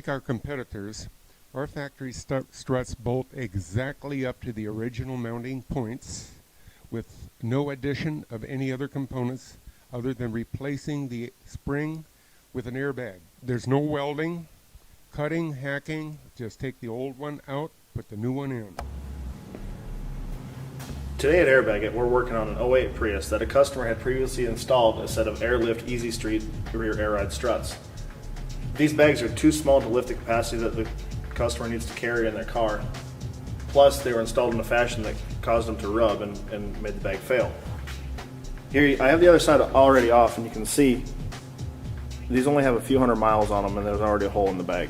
Unlike our competitors, our factory struts bolt exactly up to the original mounting points with no addition of any other components other than replacing the spring with an airbag. There's no welding, cutting, hacking. Just take the old one out, put the new one in. Today at Airbag, we're working on an '08 Prius that a customer had previously installed a set of Airlift Easy Street rear air ride struts. These bags are too small to lift the capacity that the customer needs to carry in their car. Plus, they were installed in a fashion that caused them to rub and made the bag fail. Here, I have the other side already off, and you can see these only have a few hundred miles on them, and there's already a hole in the bag.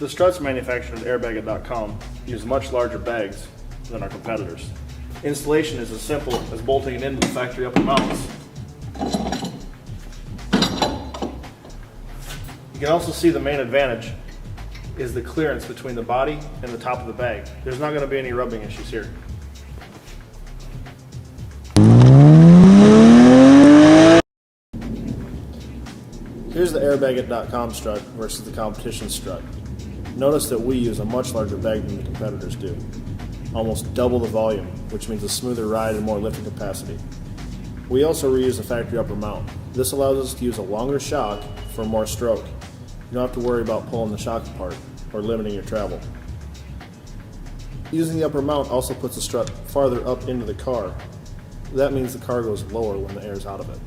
The struts manufactured at airbag.com use much larger bags than our competitors. Installation is as simple as bolting it into the factory upper mounts. You can also see the main advantage is the clearance between the body and the top of the bag. There's not going to be any rubbing issues here. Here's the airbag.com strut versus the competition strut. Notice that we use a much larger bag than the competitors do. Almost double the volume, which means a smoother ride and more lifting capacity. We also reuse the factory upper mount. This allows us to use a longer shock for more stroke. You don't have to worry about pulling the shock apart or limiting your travel. Using the upper mount also puts the strut farther up into the car. That means the car goes lower when the air is out of it.